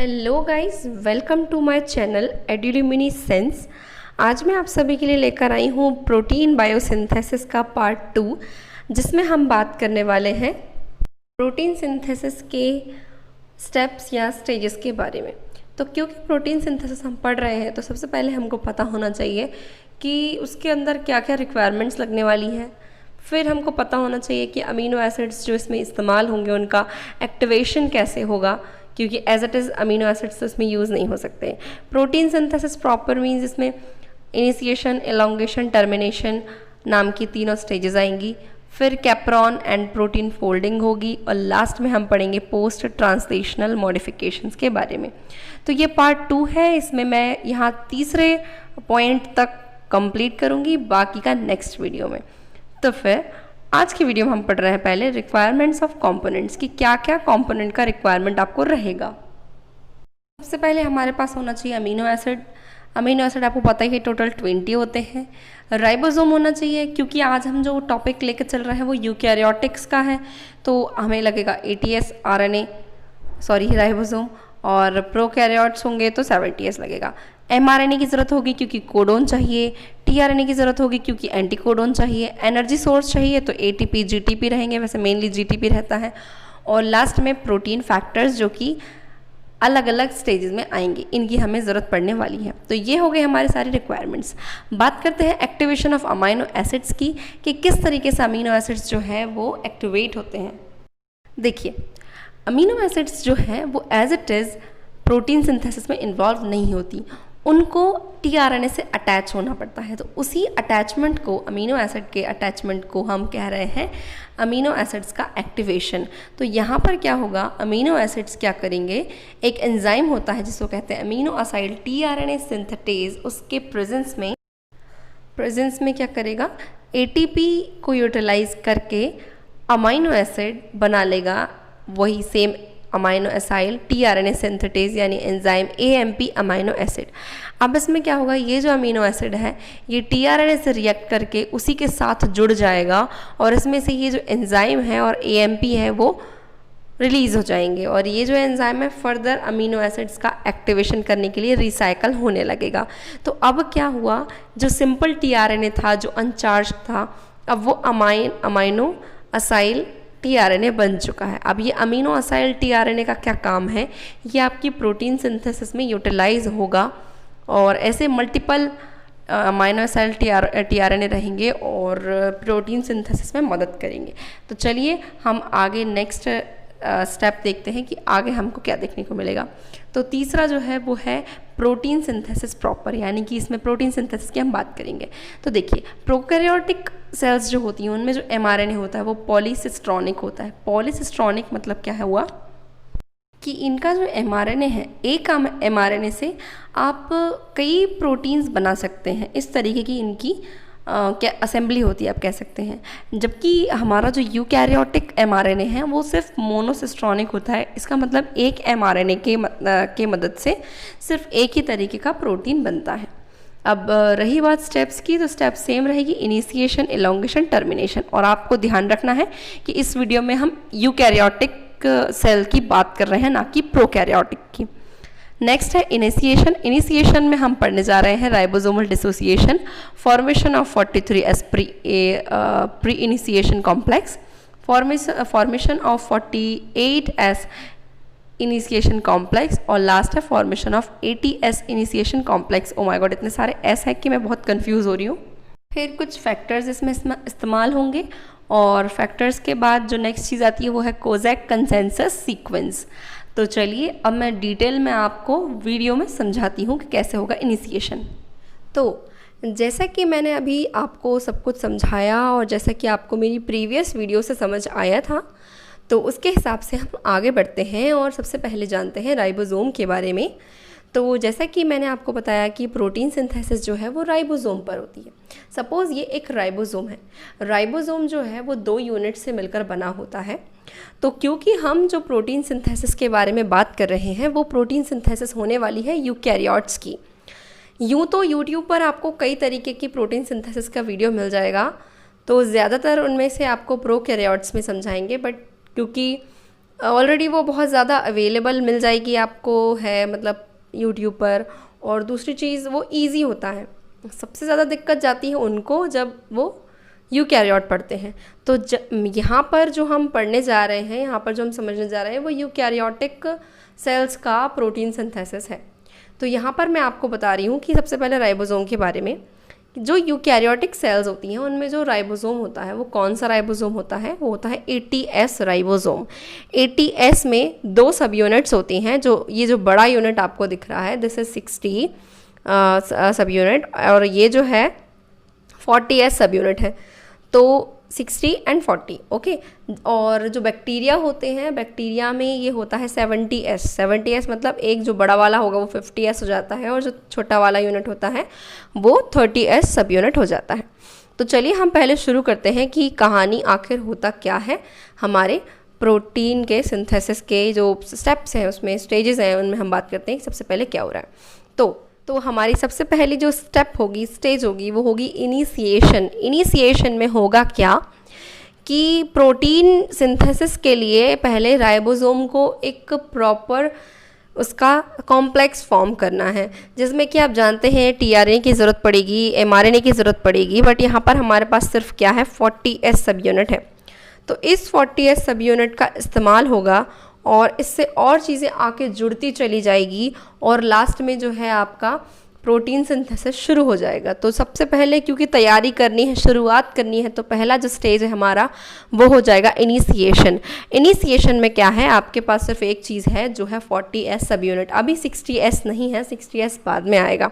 Hello guys, welcome to my channel Eduluminescence. आज मैं आप सभी के लिए लेकर आई हूँ प्रोटीन बायोसिंथेसिस का पार्ट 2, जिसमें हम बात करने वाले हैं प्रोटीन सिंथेसिस के स्टेप्स या स्टेजेस के बारे में। तो क्योंकि प्रोटीन सिंथेसिस हम पढ़ रहे हैं तो सबसे पहले हमको पता होना चाहिए कि उसके अंदर क्या क्या रिक्वायरमेंट्स लगने वाली है। फिर हमको पता होना चाहिए कि अमीनो एसिड्स जो इसमें इस्तेमाल होंगे उनका एक्टिवेशन कैसे होगा, क्योंकि as it is amino acids तो इसमें यूज़ नहीं हो सकते। प्रोटीन सिंथेसिस प्रॉपर मीन्स इसमें इनिशिएशन, एलोंगेशन, टर्मिनेशन नाम की तीनों स्टेजेस आएंगी। फिर कैप्रॉन एंड प्रोटीन फोल्डिंग होगी और लास्ट में हम पढ़ेंगे पोस्ट ट्रांसलेशनल मॉडिफिकेशंस के बारे में। तो ये पार्ट 2 है, इसमें मैं यहाँ तीसरे पॉइंट तक कंप्लीट करूँगी, बाकी का नेक्स्ट वीडियो में। तो फिर आज की वीडियो में हम पढ़ रहे हैं पहले रिक्वायरमेंट्स ऑफ कंपोनेंट्स की, क्या क्या कंपोनेंट का रिक्वायरमेंट आपको रहेगा। सबसे पहले हमारे पास होना चाहिए अमीनो एसिड। अमीनो एसिड आपको पता ही है टोटल 20 होते हैं। राइबोसोम होना चाहिए, क्योंकि आज हम जो टॉपिक लेकर चल रहे हैं वो यूकैरियोटिक्स का है, तो हमें लगेगा ATS RNA राइबोसोम, और प्रोकैरियोट्स होंगे तो 70S लगेगा। mRNA की ज़रूरत होगी क्योंकि कोडोन चाहिए, tRNA की ज़रूरत होगी क्योंकि एंटी कोडोन चाहिए, एनर्जी सोर्स चाहिए तो ATP GTP रहेंगे, वैसे मेनली GTP रहता है, और लास्ट में प्रोटीन फैक्टर्स जो कि अलग अलग स्टेजेस में आएंगे, इनकी हमें ज़रूरत पड़ने वाली है। तो ये हो गए हमारे सारे रिक्वायरमेंट्स। बात करते हैं एक्टिवेशन ऑफ अमीनो एसिड्स की, कि किस तरीके से अमीनो एसिड्स जो है वो एक्टिवेट होते हैं। देखिए, अमीनो एसिड्स जो हैं वो as it is protein synthesis में इन्वॉल्व नहीं होती, उनको tRNA से अटैच होना पड़ता है। तो उसी अटैचमेंट को, अमीनो एसिड के अटैचमेंट को हम कह रहे हैं अमीनो एसिड्स का एक्टिवेशन। तो यहाँ पर क्या होगा, अमीनो एसिड्स क्या करेंगे, एक एंजाइम होता है जिसको कहते हैं अमीनो असाइल tRNA सिंथेटेज, उसके प्रेजेंस में क्या करेगा, ATP को यूटिलाइज करके अमीनो एसिड बना लेगा, वही same amino acyl tRNA synthetase यानी एंजाइम AMP अमीनो एसिड। अब इसमें क्या होगा, ये जो अमीनो एसिड है ये tRNA से रिएक्ट करके उसी के साथ जुड़ जाएगा, और इसमें से ये जो एंजाइम है और AMP है वो रिलीज़ हो जाएंगे, और ये जो एंजाइम है फर्दर अमीनो एसिड्स का एक्टिवेशन करने के लिए रिसाइकल होने लगेगा। तो अब क्या हुआ, जो सिंपल tRNA था, जो अनचार्ज था, अब वो अमीनो असाइल tRNA बन चुका है। अब ये अमीनो असाइल tRNA का क्या काम है, ये आपकी प्रोटीन सिंथेसिस में यूटिलाइज होगा, और ऐसे मल्टीपल अमीनो असाइल tRNA रहेंगे और प्रोटीन सिंथेसिस में मदद करेंगे। तो चलिए हम आगे नेक्स्ट स्टेप देखते हैं कि आगे हमको क्या देखने को मिलेगा। तो तीसरा जो है वो है प्रोटीन सिंथेसिस प्रॉपर, यानी कि इसमें प्रोटीन सिंथेसिस की हम बात करेंगे। तो देखिए, प्रोकैरियोटिक सेल्स जो होती हैं उनमें जो mRNA होता है वो पॉलीसिस्ट्रॉनिक होता है। पॉलीसिस्ट्रॉनिक मतलब क्या है हुआ कि इनका जो mRNA है, एक mRNA से आप कई प्रोटीन्स बना सकते हैं, इस तरीके की इनकी क्या असेंबली होती है आप कह सकते हैं। जबकि हमारा जो यूकैरियोटिक mRNA है वो सिर्फ मोनोसिस्ट्रॉनिक होता है। इसका मतलब एक mRNA के मदद से सिर्फ एक ही तरीके का प्रोटीन बनता है। अब रही बात स्टेप्स की, तो स्टेप सेम रहेगी, इनिशिएशन, एलोंगेशन, टर्मिनेशन। और आपको ध्यान रखना है कि इस वीडियो में हम यूकैरियोटिक सेल की बात कर रहे हैं, ना कि प्रोकैरियोटिक की। नेक्स्ट है इनिशिएशन। इनिशिएशन में हम पढ़ने जा रहे हैं ribosomal dissociation, formation of 43S pre initiation complex, formation of 48S initiation complex, और लास्ट है formation of 80S initiation complex. Oh my God, इतने सारे S है कि मैं बहुत कंफ्यूज हो रही हूँ। फिर कुछ फैक्टर्स इसमें इस्तेमाल होंगे, और फैक्टर्स के बाद जो नेक्स्ट चीज़ आती है वो है कोज़ैक कंसेंसस सीक्वेंस। तो चलिए अब मैं डिटेल में आपको वीडियो में समझाती हूँ कि कैसे होगा इनिशिएशन। तो जैसा कि मैंने अभी आपको सब कुछ समझाया, और जैसा कि आपको मेरी प्रीवियस वीडियो से समझ आया था, तो उसके हिसाब से हम आगे बढ़ते हैं और सबसे पहले जानते हैं राइबोसोम के बारे में। तो जैसा कि मैंने आपको बताया कि प्रोटीन सिंथेसिस जो है वो राइबोसोम पर होती है। सपोज़ ये एक राइबोसोम है। राइबोसोम जो है वो 2 यूनिट से मिलकर बना होता है। तो क्योंकि हम जो प्रोटीन सिंथेसिस के बारे में बात कर रहे हैं वो प्रोटीन सिंथेसिस होने वाली है यूकैरियोट्स की। यूँ तो यूट्यूब पर आपको कई तरीके की प्रोटीन सिंथेसिस का वीडियो मिल जाएगा, तो ज़्यादातर उनमें से आपको प्रोकैरियोट्स में समझाएंगे, बट क्योंकि ऑलरेडी वो बहुत ज़्यादा अवेलेबल मिल जाएगी आपको है, मतलब यूट्यूब पर। और दूसरी चीज़ वो इजी होता है। सबसे ज़्यादा दिक्कत जाती है उनको जब वो यूकैरियोट पढ़ते हैं। तो यहाँ पर जो हम पढ़ने जा रहे हैं, यहाँ पर जो हम समझने जा रहे हैं वो यूकैरियोटिक सेल्स का प्रोटीन सिंथेसिस है। तो यहाँ पर मैं आपको बता रही हूँ कि सबसे पहले राइबोसोम के बारे में। जो यूकैरियोटिक सेल्स होती हैं उनमें जो राइबोसोम होता है वो कौन सा राइबोसोम होता है, वो होता है ATS राइबोसोम। ATS में 2 सब यूनिट्स होती हैं। जो ये जो बड़ा यूनिट आपको दिख रहा है, दिस इज 60 सब यूनिट, और ये जो है 40S सब यूनिट है। तो 60 एंड 40, ओके। और जो बैक्टीरिया होते हैं, बैक्टीरिया में ये होता है 70S। 70S मतलब एक जो बड़ा वाला होगा वो 50S हो जाता है, और जो छोटा वाला यूनिट होता है वो 30S सब यूनिट हो जाता है। तो चलिए हम पहले शुरू करते हैं कि कहानी आखिर होता क्या है हमारे प्रोटीन के सिंथेसिस के जो स्टेप्स हैं, उसमें स्टेजेस हैं, उनमें हम बात करते हैं सबसे पहले क्या हो रहा है। तो हमारी सबसे पहली जो स्टेप होगी, स्टेज होगी, वो होगी इनिशिएशन। इनिशिएशन में होगा क्या कि प्रोटीन सिंथेसिस के लिए पहले राइबोसोम को एक प्रॉपर उसका कॉम्प्लेक्स फॉर्म करना है, जिसमें कि आप जानते हैं टीआरएनए की ज़रूरत पड़ेगी, एमआरएनए की ज़रूरत पड़ेगी, बट यहाँ पर हमारे पास सिर्फ क्या है, 40S सब यूनिट है। तो इस 40S सब यूनिट का इस्तेमाल होगा और इससे और चीज़ें आके जुड़ती चली जाएगी, और लास्ट में जो है आपका प्रोटीन सिंथेसिस शुरू हो जाएगा। तो सबसे पहले क्योंकि तैयारी करनी है, शुरुआत करनी है, तो पहला जो स्टेज है हमारा वो हो जाएगा इनिशिएशन। इनिशिएशन में क्या है, आपके पास सिर्फ एक चीज़ है जो है 40S सब यूनिट। अभी 60S नहीं है, 60S बाद में आएगा।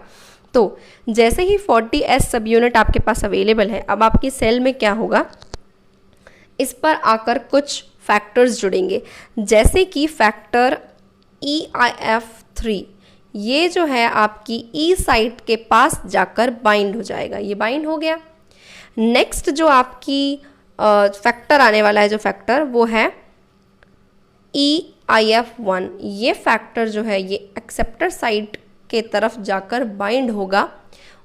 तो जैसे ही 40S सब यूनिट आपके पास अवेलेबल है, अब आपकी सेल में क्या होगा, इस पर आकर कुछ फैक्टर्स जुड़ेंगे, जैसे कि फैक्टर EIF3। ये जो है आपकी ई साइट के पास जाकर बाइंड हो जाएगा। ये बाइंड हो गया। नेक्स्ट जो आपकी फैक्टर आने वाला है, जो फैक्टर वो है EIF1। ये फैक्टर जो है ये एक्सेप्टर साइट के तरफ जाकर बाइंड होगा।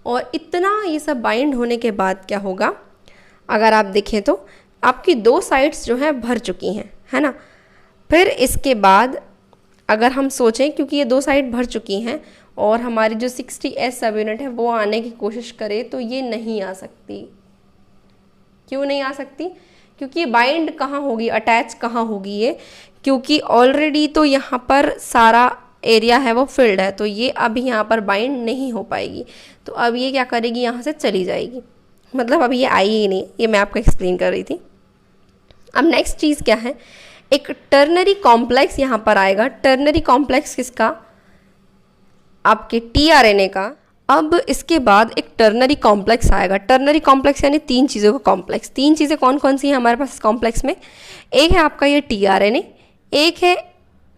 और इतना ये सब बाइंड होने के बाद क्या होगा, अगर आप देखें तो आपकी 2 साइट्स जो हैं भर चुकी हैं, है ना। फिर इसके बाद अगर हम सोचें, क्योंकि ये 2 साइट भर चुकी हैं और हमारी जो 60S सब यूनिट है वो आने की कोशिश करे, तो ये नहीं आ सकती। क्यों नहीं आ सकती, क्योंकि ये बाइंड कहाँ होगी, अटैच कहाँ होगी ये, क्योंकि ऑलरेडी तो यहाँ पर सारा एरिया है वो फिल्ड है, तो ये अभी यहाँ पर बाइंड नहीं हो पाएगी। तो अब ये क्या करेगी, यहाँ से चली जाएगी, मतलब अभी ये आई ही नहीं। ये मैं आपको एक्सप्लेन कर रही थी। अब नेक्स्ट चीज़ क्या है, एक टर्नरी कॉम्प्लेक्स यहाँ पर आएगा। टर्नरी कॉम्प्लेक्स किसका, आपके टीआरएनए का। अब इसके बाद एक टर्नरी कॉम्प्लेक्स आएगा। टर्नरी कॉम्प्लेक्स यानी 3 चीज़ों का कॉम्प्लेक्स। 3 चीज़ें कौन कौन सी हैं हमारे पास इस कॉम्प्लेक्स में, एक है आपका ये टीआरएनए, एक है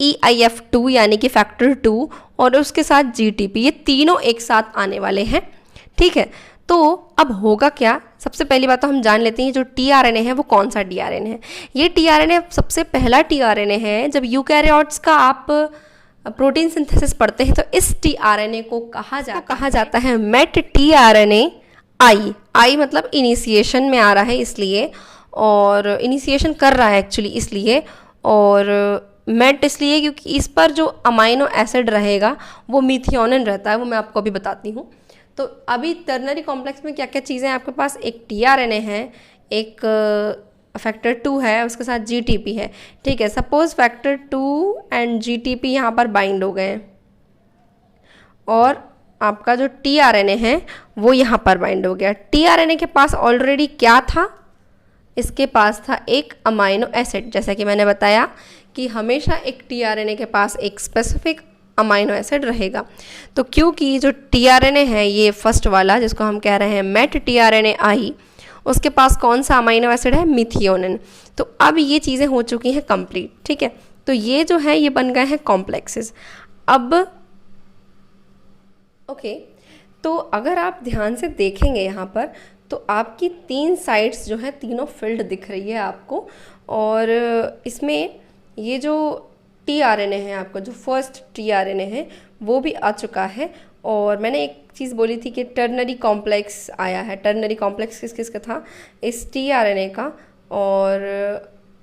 EIF2 यानी कि फैक्टर 2, और उसके साथ GTP। ये तीनों एक साथ आने वाले हैं, ठीक है। तो अब होगा क्या, सबसे पहली बात तो हम जान लेते हैं जो टीआरएनए है वो कौन सा टीआरएनए है। ये टीआरएनए सबसे पहला टीआरएनए है। जब यूकैरियोट्स का आप प्रोटीन सिंथेसिस पढ़ते हैं तो इस टीआरएनए को कहा जाता है मेट टीआरएनए आई मतलब इनिशिएशन में आ रहा है इसलिए, और इनिशिएशन कर रहा है एक्चुअली इसलिए, और मेट इसलिए क्योंकि इस पर जो अमाइनो एसिड रहेगा वो मिथियोनिन रहता है, वो मैं आपको अभी बताती हूँ। तो अभी टर्नरी कॉम्प्लेक्स में क्या क्या चीज़ें हैं आपके पास, एक टीआरएनए है, एक फैक्टर 2 है, उसके साथ GTP है, ठीक है। सपोज फैक्टर 2 एंड GTP यहाँ पर बाइंड हो गए हैं, और आपका जो टीआरएनए है वो यहाँ पर बाइंड हो गया। टीआरएनए के पास ऑलरेडी क्या था, इसके पास था एक अमाइनो एसिड। जैसा कि मैंने बताया कि हमेशा एक टीआरएनए के पास एक स्पेसिफिक अमाइनो एसिड रहेगा। तो क्योंकि जो टीआरएनए है ये फर्स्ट वाला जिसको हम कह रहे हैं मेट टीआरएनए आई, उसके पास कौन सा अमाइनो एसिड है, मिथियोनिन। तो अब ये चीज़ें हो चुकी हैं कंप्लीट, ठीक है। तो ये जो है ये बन गए हैं कॉम्प्लेक्सेस। अब ओके, तो अगर आप ध्यान से देखेंगे यहाँ पर तो आपकी 3 साइड्स जो है तीनों फील्ड दिख रही है आपको, और इसमें ये जो टीआरएनए है आपका, जो फर्स्ट टीआरएनए है वो भी आ चुका है। और मैंने एक चीज़ बोली थी कि टर्नरी कॉम्प्लेक्स आया है। टर्नरी कॉम्प्लेक्स किस किस का था, इस टीआरएनए का। और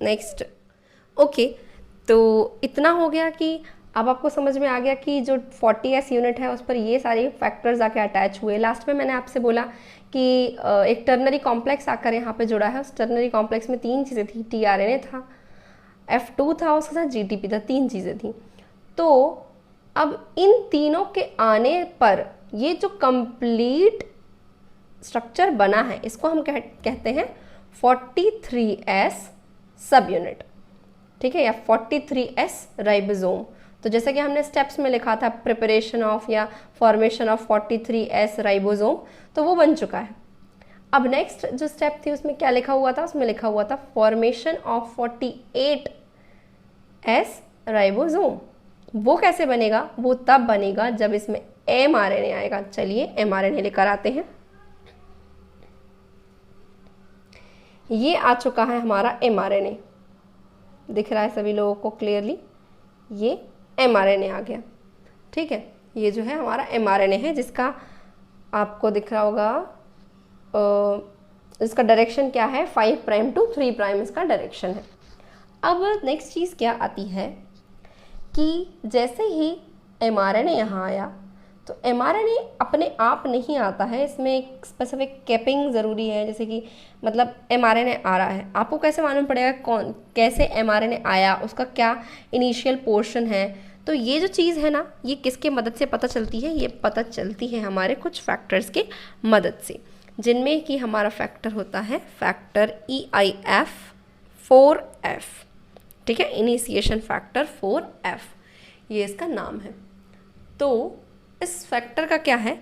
नेक्स्ट ओके, तो इतना हो गया कि अब आपको समझ में आ गया कि जो 40s यूनिट है उस पर ये सारे फैक्टर्स आके अटैच हुए। लास्ट में मैंने आपसे बोला कि एक टर्नरी कॉम्प्लेक्स आकर यहाँ पे जुड़ा है। उस टर्नरी कॉम्प्लेक्स में 3 चीज़ें थी, tRNA था, F2 था, उसके साथ GTP था, 3 चीज़ें थी। तो अब इन तीनों के आने पर ये जो कंप्लीट स्ट्रक्चर बना है इसको हम कहते हैं 43S सब यूनिट, ठीक है, या 43S राइबोसोम। तो जैसे कि हमने स्टेप्स में लिखा था प्रिपरेशन ऑफ या फॉर्मेशन ऑफ 43S राइबोसोम, तो वो बन चुका है। अब नेक्स्ट जो स्टेप थी उसमें क्या लिखा हुआ था, उसमें लिखा हुआ था फॉर्मेशन ऑफ 48S राइबोसोम। वो कैसे बनेगा, वो तब बनेगा जब इसमें mRNA आएगा। चलिए mRNA लेकर आते हैं। ये आ चुका है हमारा mRNA, दिख रहा है सभी लोगों को क्लियरली, ये mRNA आ गया, ठीक है। ये जो है हमारा mRNA है जिसका आपको दिख रहा होगा, इसका डायरेक्शन क्या है, 5 प्राइम टू 3 प्राइम इसका डायरेक्शन है। अब नेक्स्ट चीज़ क्या आती है कि जैसे ही mRNA यहाँ आया तो mRNA अपने आप नहीं आता है, इसमें एक स्पेसिफिक कैपिंग ज़रूरी है। जैसे कि मतलब mRNA आ रहा है, आपको कैसे मालूम पड़ेगा कौन कैसे mRNA आया, उसका क्या इनिशियल पोर्शन है। तो ये जो चीज़ है ना, ये किसके मदद से पता चलती है, ये पता चलती है हमारे कुछ फैक्टर्स के मदद से, जिनमें कि हमारा फैक्टर होता है फैक्टर EIF4F, ठीक है, इनिशिएशन फैक्टर 4F, ये इसका नाम है। तो इस फैक्टर का क्या है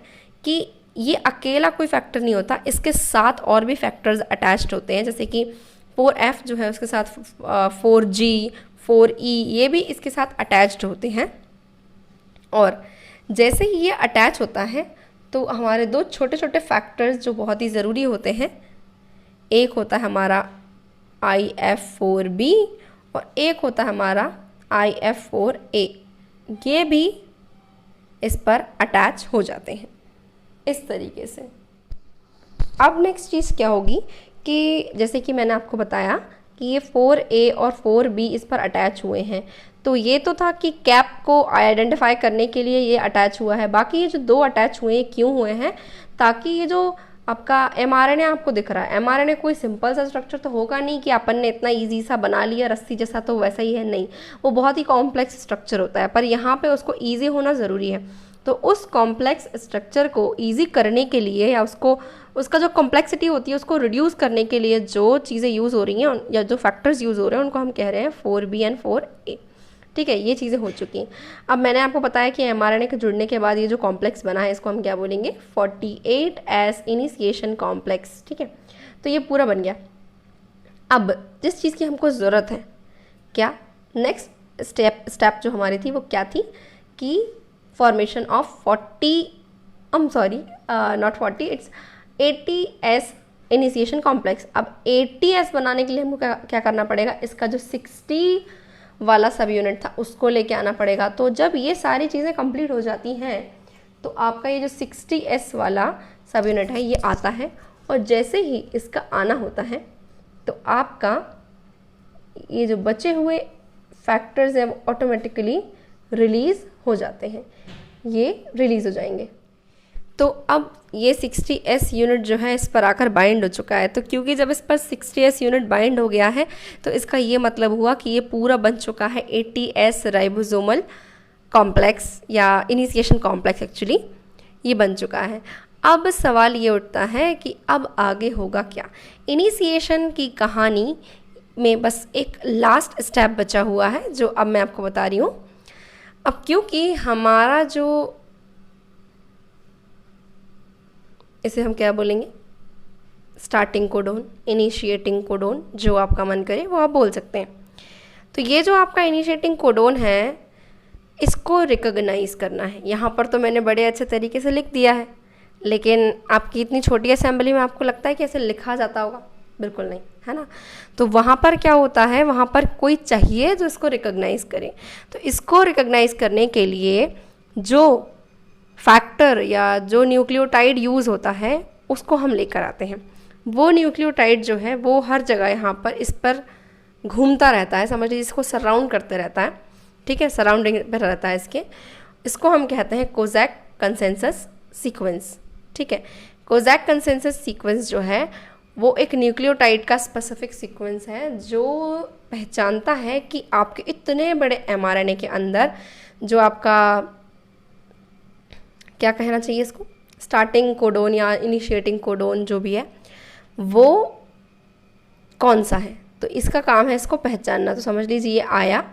कि ये अकेला कोई फैक्टर नहीं होता, इसके साथ और भी फैक्टर्स अटैच्ड होते हैं। जैसे कि 4F जो है उसके साथ 4G 4E ये भी इसके साथ अटैच्ड होते हैं। और जैसे ही ये अटैच होता है तो हमारे 2 छोटे छोटे फैक्टर्स जो बहुत ही ज़रूरी होते हैं, एक होता है हमारा IF4B और एक होता है हमारा IF4A, ये भी इस पर अटैच हो जाते हैं इस तरीके से। अब नेक्स्ट चीज़ क्या होगी कि जैसे कि मैंने आपको बताया कि ये 4A और 4B इस पर अटैच हुए हैं, तो ये तो था कि कैप को आइडेंटिफाई करने के लिए ये अटैच हुआ है। बाकी ये जो 2 अटैच हुए हैं क्यों हुए हैं, ताकि ये जो आपका mRNA आपको दिख रहा है, mRNA कोई सिंपल सा स्ट्रक्चर तो होगा नहीं कि अपन ने इतना इजी सा बना लिया रस्सी जैसा तो वैसा ही है, नहीं, वो बहुत ही कॉम्प्लेक्स स्ट्रक्चर होता है। पर यहाँ पे उसको ईजी होना ज़रूरी है। तो उस कॉम्प्लेक्स स्ट्रक्चर को ईजी करने के लिए या उसका जो कॉम्प्लेक्सिटी होती है उसको रिड्यूस करने के लिए जो चीज़ें यूज़ हो रही हैं या जो फैक्टर्स यूज़ हो रहे हैं उनको हम कह रहे हैं 4B एंड 4A, ठीक है। ये चीज़ें हो चुकी हैं। अब मैंने आपको बताया कि mRNA के जुड़ने के बाद ये जो कॉम्प्लेक्स बना है इसको हम क्या बोलेंगे, 48S इनिशिएशन कॉम्प्लेक्स, ठीक है। तो ये पूरा बन गया। अब जिस चीज़ की हमको ज़रूरत है, क्या नेक्स्ट स्टेप जो हमारी थी वो क्या थी कि formation of 80S initiation complex. अब 80S बनाने के लिए हमको क्या करना पड़ेगा, इसका जो 60 वाला सब यूनिट था उसको लेके आना पड़ेगा। तो जब ये सारी चीज़ें कंप्लीट हो जाती हैं तो आपका ये जो 60S वाला सब यूनिट है ये आता है, और जैसे ही इसका आना होता है तो आपका ये जो बचे हुए फैक्टर्स हैं वो ऑटोमेटिकली रिलीज़ हो जाते हैं, ये रिलीज़ हो जाएंगे। तो अब ये 60S यूनिट जो है इस पर आकर बाइंड हो चुका है। तो क्योंकि जब इस पर 60S यूनिट बाइंड हो गया है तो इसका ये मतलब हुआ कि ये पूरा बन चुका है 80S राइबोसोमल कॉम्प्लेक्स या इनिशिएशन कॉम्प्लेक्स, एक्चुअली ये बन चुका है। अब सवाल ये उठता है कि अब आगे होगा क्या। इनिशिएशन की कहानी में बस एक लास्ट स्टेप बचा हुआ है जो अब मैं आपको बता रही हूँ। अब क्योंकि हमारा जो, इसे हम क्या बोलेंगे, स्टार्टिंग कोडोन, इनिशिएटिंग कोडोन, जो आपका मन करे वो आप बोल सकते हैं। तो ये जो आपका इनिशिएटिंग कोडोन है इसको रिकॉग्नाइज करना है। यहाँ पर तो मैंने बड़े अच्छे तरीके से लिख दिया है, लेकिन आपकी इतनी छोटी असेंबली में आपको लगता है कि ऐसे लिखा जाता होगा, बिल्कुल नहीं, है ना। तो वहाँ पर क्या होता है, वहाँ पर कोई चाहिए जो इसको रिकॉग्नाइज करे। तो इसको रिकॉग्नाइज करने के लिए जो फैक्टर या जो न्यूक्लियोटाइड यूज़ होता है उसको हम लेकर आते हैं। वो न्यूक्लियोटाइड जो है वो हर जगह यहाँ पर इस पर घूमता रहता है, समझ लीजिए इसको सराउंड करते रहता है, ठीक है, सराउंडिंग पर रहता है इसको हम कहते हैं कोज़ैक कंसेंसस सीक्वेंस, ठीक है। कोज़ैक कंसेंसस सीक्वेंस जो है वो एक न्यूक्लियोटाइड का स्पेसिफिक सीक्वेंस है जो पहचानता है कि आपके इतने बड़े एमआरएनए के अंदर जो आपका क्या कहना चाहिए इसको, स्टार्टिंग कोडोन या इनिशिएटिंग कोडोन जो भी है वो कौन सा है, तो इसका काम है इसको पहचानना। तो समझ लीजिए ये आया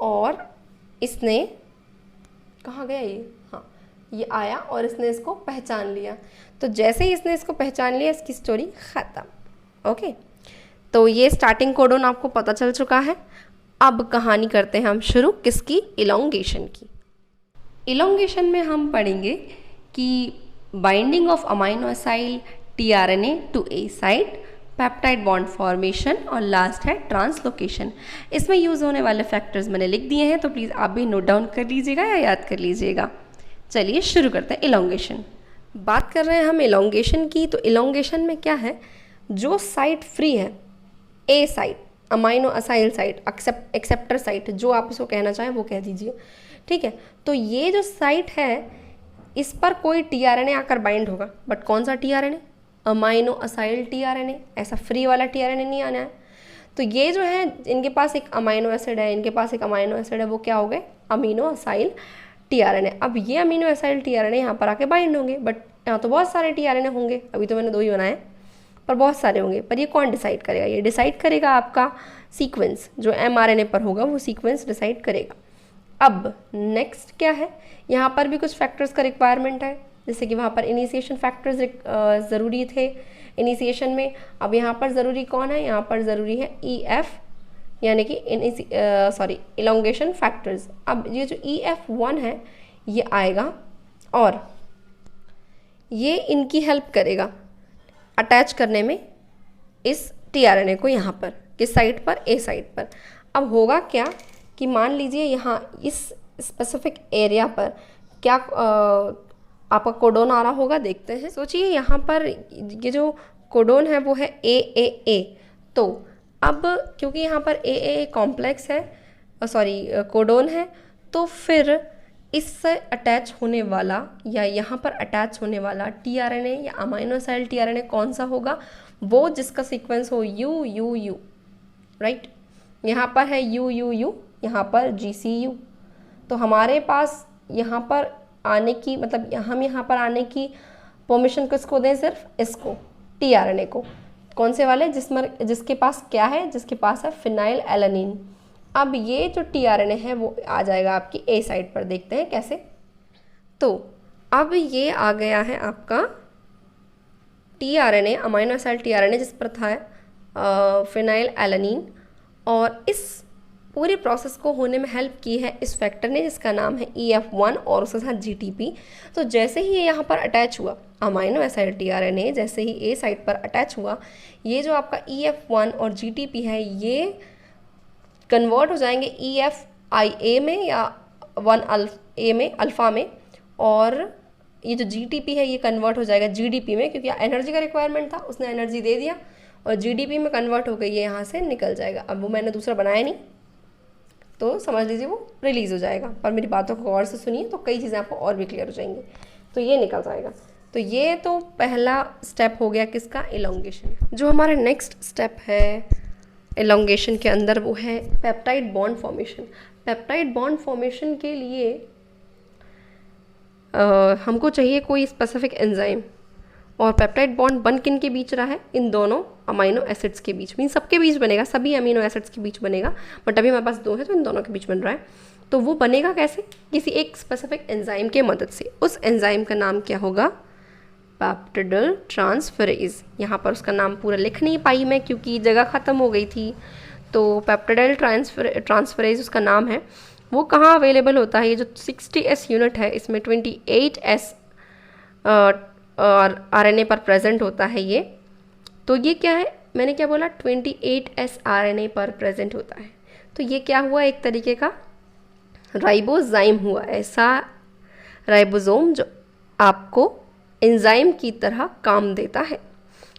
और इसने कहाँ गया ये, हाँ ये आया और इसने इसको पहचान लिया। तो जैसे ही इसने इसको पहचान लिया इसकी स्टोरी ख़त्म। ओके, तो ये स्टार्टिंग कोडोन आपको पता चल चुका है। अब कहानी करते हैं हम शुरू किसकी, इलोंगेशन की। इलोंगेशन में हम पढ़ेंगे कि binding of amino acyl tRNA to A site, peptide bond formation और लास्ट है ट्रांसलोकेशन। इसमें यूज़ होने वाले फैक्टर्स मैंने लिख दिए हैं, तो प्लीज़ आप भी नोट डाउन कर लीजिएगा या याद कर लीजिएगा। चलिए शुरू करते हैं इलोंगेशन। बात कर रहे हैं हम इलोंगेशन की, तो इलोंगेशन में क्या है, जो साइट फ्री है, A site, amino acyl site, acceptor site, जो आप इसको कहना चाहें वो कह दीजिए, ठीक है। तो ये जो साइट है इस पर कोई टीआरएनए आकर बाइंड होगा, बट कौन सा टीआरएनए, अमाइनो असाइल टीआरएनए, ऐसा फ्री वाला टीआरएनए नहीं आना है। तो ये जो है इनके पास एक अमाइनो एसिड है, इनके पास एक अमाइनो एसिड है, वो क्या हो गए, अमीनो असाइल टीआरएनए। अब ये अमीनो एसाइल टीआरएनए यहाँ पर आके बाइंड होंगे, बट यहाँ तो बहुत सारे टीआरएनए होंगे, अभी तो मैंने 2 ही बनाए पर बहुत सारे होंगे। पर ये कौन डिसाइड करेगा, ये डिसाइड करेगा आपका सीक्वेंस, जो एमआरएनए पर होगा वो सीक्वेंस डिसाइड करेगा। अब नेक्स्ट क्या है, यहाँ पर भी कुछ फैक्टर्स का रिक्वायरमेंट है, जैसे कि वहाँ पर इनिशिएशन फैक्टर्स ज़रूरी थे इनिशिएशन में। अब यहाँ पर ज़रूरी कौन है, यहाँ पर ज़रूरी है EF, यानी कि इलोंगेशन फैक्टर्स। अब ये जो EF1 है ये आएगा और ये इनकी हेल्प करेगा अटैच करने में इस टीआरएनए को, यहाँ पर किस साइट पर, ए साइट पर। अब होगा क्या कि मान लीजिए यहाँ इस स्पेसिफिक एरिया पर क्या आपका कोडोन आ रहा होगा, देखते हैं। सोचिए यहाँ पर ये जो कोडोन है वो है AAA, तो अब क्योंकि यहाँ पर AAA कॉम्प्लेक्स है, कोडोन है, तो फिर इससे अटैच होने वाला या यहाँ पर अटैच होने वाला टीआरएनए या अमाइनो एसाइल टीआरएनए कौन सा होगा, वो जिसका सीक्वेंस हो UUU, राइट। यहाँ पर है UUU, यहाँ पर GCU। तो हमारे पास यहाँ पर आने की मतलब हम यहाँ पर आने की परमिशन किसको दें, सिर्फ इसको, टीआरएनए को। कौन से वाले, जिसके पास क्या है, जिसके पास है फिनाइल एलानिन। अब ये जो टीआरएनए है वो आ जाएगा आपकी ए साइड पर, देखते हैं कैसे। तो अब ये आ गया है आपका टीआरएनए, अमाइनो एसाइल टीआरएनए, जिस पर था फिनाइल एलानिन, और इस पूरी प्रोसेस को होने में हेल्प की है इस फैक्टर ने जिसका नाम है EF1 और उसके साथ GTP। तो जैसे ही ये यहाँ पर अटैच हुआ अमाइनो एसाइल टीआरएनए, जैसे ही ए साइट पर अटैच हुआ, ये जो आपका EF1 और GTP है ये कन्वर्ट हो जाएंगे EFIA में या 1A में, अल्फ़ा में, और ये जो GTP है ये कन्वर्ट हो जाएगा GDP में, क्योंकि एनर्जी का रिक्वायरमेंट था, उसने एनर्जी दे दिया और GDP में कन्वर्ट हो गई, ये यहाँ से निकल जाएगा। अब वो मैंने दूसरा बनाया नहीं, तो समझ लीजिए वो रिलीज़ हो जाएगा, पर मेरी बातों को गौर से सुनिए तो कई चीज़ें आपको और भी क्लियर हो जाएंगी। तो ये निकल जाएगा। तो ये तो पहला स्टेप हो गया किसका, इलोंगेशन। जो हमारा नेक्स्ट स्टेप है इलोंगेशन के अंदर वो है peptide bond formation. Peptide bond formation के लिए हमको चाहिए कोई स्पेसिफिक एंजाइम, और पेप्टाइड बॉन्ड बन किन के बीच रहा है, इन दोनों अमीनो एसिड्स के बीच, मीन सबके बीच बनेगा, सभी अमीनो एसिड्स के बीच बनेगा, बट अभी हमारे पास 2 है तो इन दोनों के बीच बन रहा है। तो वो बनेगा कैसे, किसी एक स्पेसिफिक एंजाइम के मदद से। उस एंजाइम का नाम क्या होगा, पेप्टिडाइल ट्रांसफरेज। यहाँ पर उसका नाम पूरा लिख नहीं पाई मैं क्योंकि जगह ख़त्म हो गई थी। तो पेप्टिडाइल ट्रांसफरेज उसका नाम है। वो कहाँ अवेलेबल होता है, ये जो 60S यूनिट है इसमें 28S और RNA पर प्रेजेंट होता है ये। तो ये क्या है, मैंने क्या बोला, 28S RNA पर प्रेजेंट होता है। तो ये क्या हुआ, एक तरीके का राइबोजाइम हुआ, ऐसा राइबोसोम जो आपको एंजाइम की तरह काम देता है।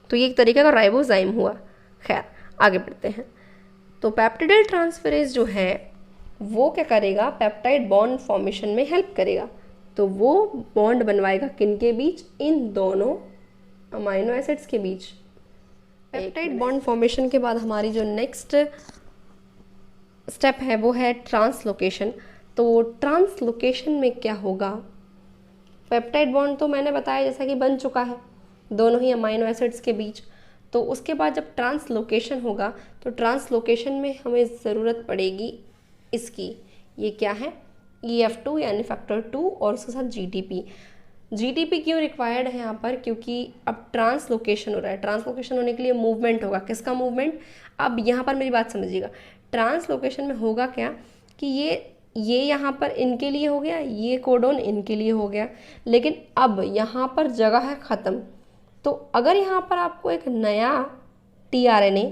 तो ये एक तरीके का राइबोजाइम हुआ। खैर आगे बढ़ते हैं। तो पेप्टिडाइल ट्रांसफेरेज जो है वो क्या करेगा, पेप्टाइड बॉन्ड फॉर्मेशन में हेल्प करेगा। तो वो बॉन्ड बनवाएगा किन के बीच, इन दोनों अमाइनो एसिड्स के बीच। पेप्टाइड बॉन्ड फॉर्मेशन के बाद हमारी जो नेक्स्ट स्टेप है वो है ट्रांसलोकेशन। तो ट्रांसलोकेशन में क्या होगा, पेप्टाइड बॉन्ड तो मैंने बताया जैसा कि बन चुका है दोनों ही अमाइनो एसिड्स के बीच। तो उसके बाद जब ट्रांसलोकेशन होगा तो ट्रांसलोकेशन में हमें ज़रूरत पड़ेगी इसकी, ये क्या है, EF2 यानी फैक्टर 2 और उसके साथ GTP। GTP क्यों रिक्वायर्ड है यहाँ पर, क्योंकि अब ट्रांसलोकेशन हो रहा है। ट्रांसलोकेशन होने के लिए मूवमेंट होगा, किसका मूवमेंट, अब यहाँ पर मेरी बात समझिएगा। ट्रांसलोकेशन में होगा क्या कि ये यहाँ पर इनके लिए हो गया, ये कोडोन इनके लिए हो गया, लेकिन अब यहाँ पर जगह है ख़त्म। तो अगर यहाँ पर आपको एक नया tRNA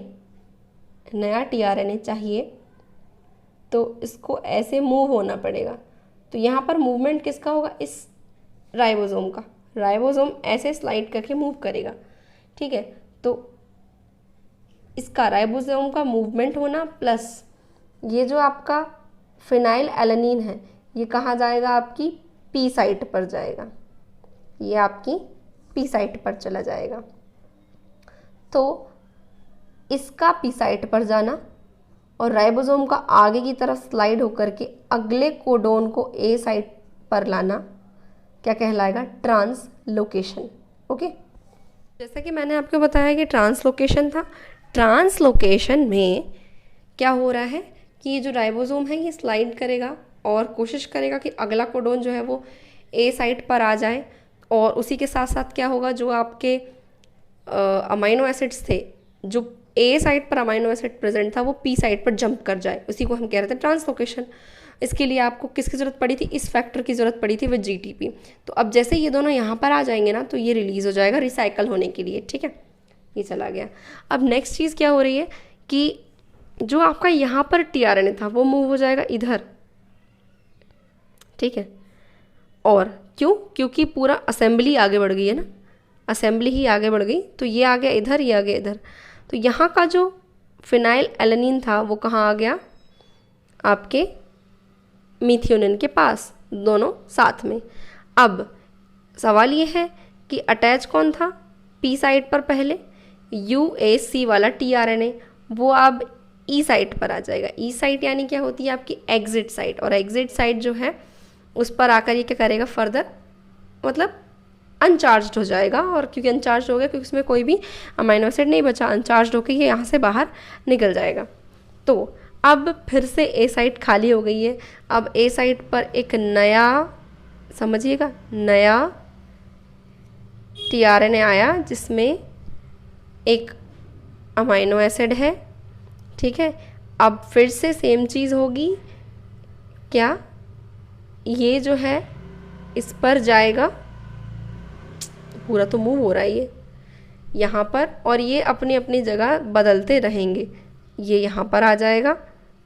चाहिए तो इसको ऐसे मूव होना पड़ेगा। तो यहाँ पर मूवमेंट किसका होगा, इस राइबोसोम का। राइबोसोम ऐसे स्लाइड करके मूव करेगा, ठीक है। तो इसका राइबोसोम का मूवमेंट होना प्लस ये जो आपका फिनाइल एलानिन है ये कहाँ जाएगा, आपकी P साइट पर जाएगा, ये आपकी P साइट पर चला जाएगा। तो इसका P साइट पर जाना और राइबोसोम का आगे की तरफ स्लाइड होकर के अगले कोडोन को A साइट पर लाना क्या कहलाएगा, ट्रांसलोकेशन। ओके, जैसा कि मैंने आपको बताया कि ट्रांसलोकेशन था। ट्रांसलोकेशन में क्या हो रहा है कि ये जो राइबोसोम है ये स्लाइड करेगा और कोशिश करेगा कि अगला कोडोन जो है वो A साइट पर आ जाए, और उसी के साथ साथ क्या होगा, जो आपके अमाइनो एसिड्स थे, जो A साइट पर अमाइनो एसिड प्रेजेंट था वो P साइट पर जंप कर जाए, उसी को हम कह रहे थे ट्रांसलोकेशन। इसके लिए आपको किसकी ज़रूरत पड़ी थी, इस फैक्टर की ज़रूरत पड़ी थी विद GTP। तो अब जैसे ये दोनों यहाँ पर आ जाएंगे ना तो ये रिलीज़ हो जाएगा रिसाइकल होने के लिए, ठीक है, ये चला गया। अब नेक्स्ट चीज़ क्या हो रही है कि जो आपका यहाँ पर tRNA था वो मूव हो जाएगा इधर, ठीक है। और क्यों, क्योंकि पूरा असेंबली आगे बढ़ गई है ना, असेंबली ही आगे बढ़ गई। तो ये आ गया इधर, ये आ गया इधर। तो यहाँ का जो फिनाइल एलानिन था वो कहाँ आ गया, आपके मीथियोनिन के पास, दोनों साथ में। अब सवाल ये है कि अटैच कौन था P साइट पर पहले, UAC वाला tRNA, वो अब E साइट पर आ जाएगा। E साइट यानी क्या होती है, आपकी एग्जिट साइट, और एग्जिट साइट जो है उस पर आकर ये क्या करेगा, फर्दर मतलब अनचार्ज्ड हो जाएगा। और क्योंकि अनचार्ज हो गया, क्योंकि उसमें कोई भी अमाइनो एसिड नहीं बचा, अनचार्ज होकर ये यहाँ से बाहर निकल जाएगा। तो अब फिर से A साइट खाली हो गई है। अब A साइट पर एक नया, समझिएगा, नया tRNA आया जिसमें एक अमाइनो एसिड है, ठीक है। अब फिर से सेम चीज़ होगी, क्या, ये जो है इस पर जाएगा, पूरा तो मूव हो रहा है ये यहाँ पर, और ये अपनी अपनी जगह बदलते रहेंगे। ये यहाँ पर आ जाएगा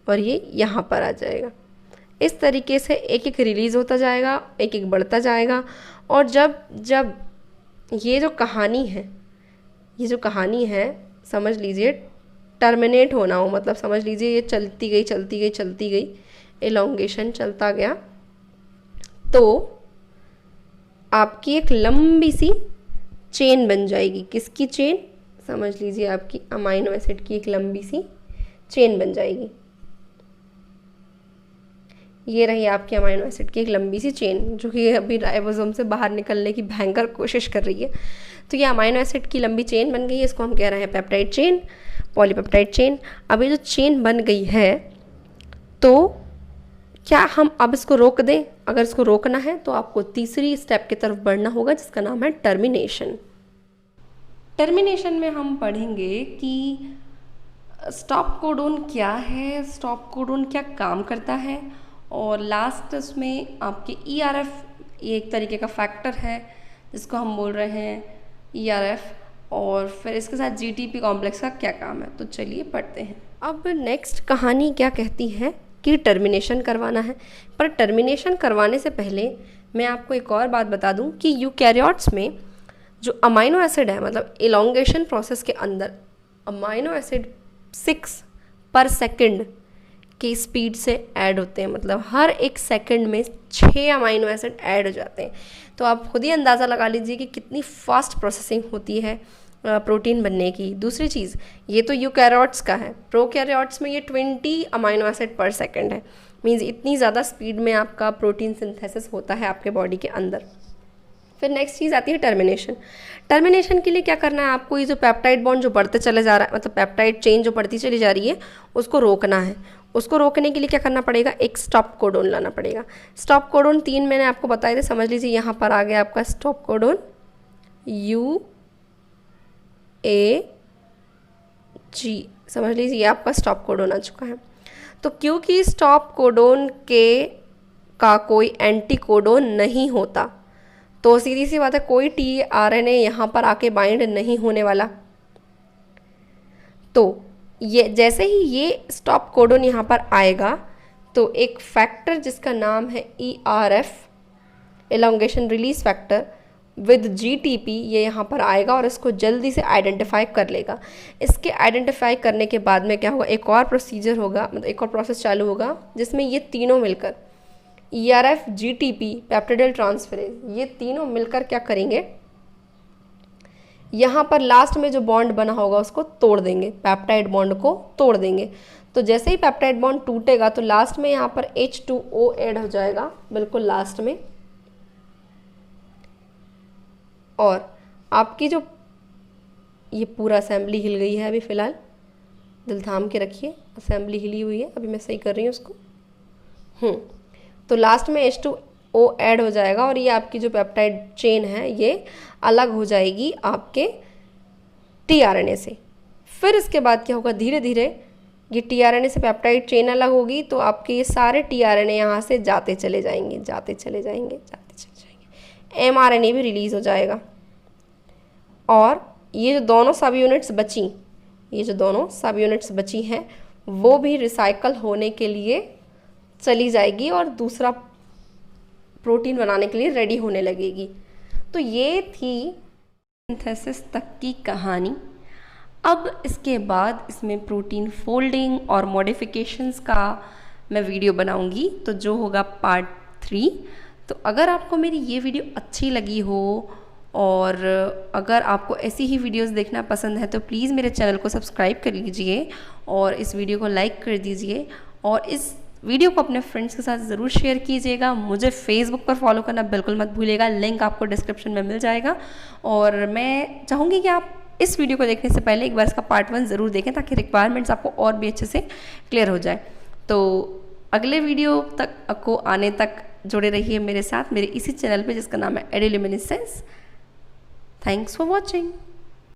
और ये यहाँ पर आ जाएगा। इस तरीके से एक एक रिलीज़ होता जाएगा, एक एक बढ़ता जाएगा। और जब जब ये जो कहानी है समझ लीजिए टर्मिनेट होना हो, मतलब समझ लीजिए ये चलती गई, एलोंगेशन चलता गया, तो आपकी एक लंबी सी चेन बन जाएगी। किसकी चेन, समझ लीजिए आपकी अमाइनो एसिड की एक लंबी सी चेन बन जाएगी। ये रही आपकी अमाइनो एसिड की एक लंबी सी चेन, जो कि अभी राइबोसोम से बाहर निकलने की भयंकर कोशिश कर रही है। तो ये अमाइनो एसिड की लंबी चेन बन गई है, इसको हम कह रहे हैं पेप्टाइड चेन, पॉलीपेप्टाइड चेन। अब ये जो चेन बन गई है, तो क्या हम अब इसको रोक दें? अगर इसको रोकना है तो आपको तीसरी स्टेप की तरफ बढ़ना होगा, जिसका नाम है टर्मिनेशन। टर्मिनेशन में हम पढ़ेंगे कि स्टॉप कोडोन क्या है, स्टॉप कोडोन क्या काम करता है, और लास्ट उसमें आपके ERF, ये एक तरीके का फैक्टर है जिसको हम बोल रहे हैं ERF, और फिर इसके साथ GTP कॉम्प्लेक्स का क्या काम है। तो चलिए पढ़ते हैं। अब नेक्स्ट कहानी क्या कहती है कि टर्मिनेशन करवाना है। पर टर्मिनेशन करवाने से पहले मैं आपको एक और बात बता दूं कि यूकैरियोट्स में जो अमाइनो एसिड है, मतलब एलोंगेशन प्रोसेस के अंदर अमाइनो एसिड 6 पर सेकंड की स्पीड से ऐड होते हैं, मतलब हर एक सेकंड में 6 अमाइनो एसिड ऐड हो जाते हैं। तो आप खुद ही अंदाज़ा लगा लीजिए कि कितनी फास्ट प्रोसेसिंग होती है प्रोटीन बनने की। दूसरी चीज़, ये तो यूकैरियोट्स का है, प्रोकैरियोट्स में ये 20 अमाइनो एसिड पर सेकंड है। मींस इतनी ज़्यादा स्पीड में आपका प्रोटीन सिंथेसिस होता है आपके बॉडी के अंदर। फिर नेक्स्ट चीज़ आती है टर्मिनेशन। टर्मिनेशन के लिए क्या करना है आपको, ये जो पेप्टाइड बॉन्ड जो बढ़ते चले जा रहा है, मतलब पेप्टाइड चेन जो बढ़ती चली जा रही है, उसको रोकना है। उसको रोकने के लिए क्या करना पड़ेगा, एक स्टॉप कोडोन लाना पड़ेगा। स्टॉप कोडोन 3 मैंने आपको बताए थे, समझ लीजिए यहाँ पर आ गया आपका स्टॉप कोडोन UAG, समझ लीजिए ये आपका स्टॉप कोडोन आ चुका है। तो क्योंकि स्टॉप कोडोन का कोई एंटी कोडोन नहीं होता, तो सीधी सी बात है कोई tRNA यहाँ पर आके बाइंड नहीं होने वाला। तो ये जैसे ही ये स्टॉप कोडोन यहाँ पर आएगा, तो एक फैक्टर जिसका नाम है ERF, elongation release factor with GTP, ये यहाँ पर आएगा और इसको जल्दी से आइडेंटिफाई कर लेगा। इसके आइडेंटिफाई करने के बाद में क्या होगा, एक और प्रोसीजर होगा, मतलब एक और प्रोसेस चालू होगा जिसमें ये तीनों मिलकर ERF, GTP, पेप्टिडाइल ट्रांसफेरेज, ये तीनों मिलकर क्या करेंगे, यहाँ पर लास्ट में जो बॉन्ड बना होगा उसको तोड़ देंगे, पेप्टाइड बॉन्ड को तोड़ देंगे। तो जैसे ही पेप्टाइड बॉन्ड टूटेगा तो लास्ट में यहाँ पर H2O ऐड हो जाएगा, बिल्कुल लास्ट में। और आपकी जो ये पूरा असेंबली हिल गई है अभी फ़िलहाल, दिल थाम के रखिए, असेंबली हिली हुई है, अभी मैं सही कर रही हूँ उसको। तो लास्ट में H2O ऐड हो जाएगा और ये आपकी जो पेप्टाइड चेन है ये अलग हो जाएगी आपके tRNA से। फिर इसके बाद क्या होगा, धीरे धीरे ये tRNA से पेप्टाइड चेन अलग होगी, तो आपके ये सारे tRNA यहाँ से जाते चले जाएंगे, जाते चले जाएंगे, जाते चले जाएंगे। mRNA भी रिलीज़ हो जाएगा और ये जो दोनों सब यूनिट्स बची, ये जो दोनों सब यूनिट्स बची हैं वो भी रिसाइकल होने के लिए चली जाएगी और दूसरा प्रोटीन बनाने के लिए रेडी होने लगेगी। तो ये थी सिंथेसिस तक की कहानी। अब इसके बाद इसमें प्रोटीन फोल्डिंग और मॉडिफिकेशंस का मैं वीडियो बनाऊंगी, तो जो होगा पार्ट 3। तो अगर आपको मेरी ये वीडियो अच्छी लगी हो और अगर आपको ऐसी ही वीडियोस देखना पसंद है तो प्लीज़ मेरे चैनल को सब्सक्राइब कर लीजिए और इस वीडियो को लाइक कर दीजिए और इस वीडियो को अपने फ्रेंड्स के साथ ज़रूर शेयर कीजिएगा। मुझे फेसबुक पर फॉलो करना बिल्कुल मत भूलिएगा, लिंक आपको डिस्क्रिप्शन में मिल जाएगा। और मैं चाहूँगी कि आप इस वीडियो को देखने से पहले एक बार इसका पार्ट 1 ज़रूर देखें ताकि रिक्वायरमेंट्स आपको और भी अच्छे से क्लियर हो जाए। तो अगले वीडियो तक को आने तक जुड़े रहिए मेरे साथ, मेरे इसी चैनल पे जिसका नाम है एडुल्यूमिनेसेंस। Thanks for watching.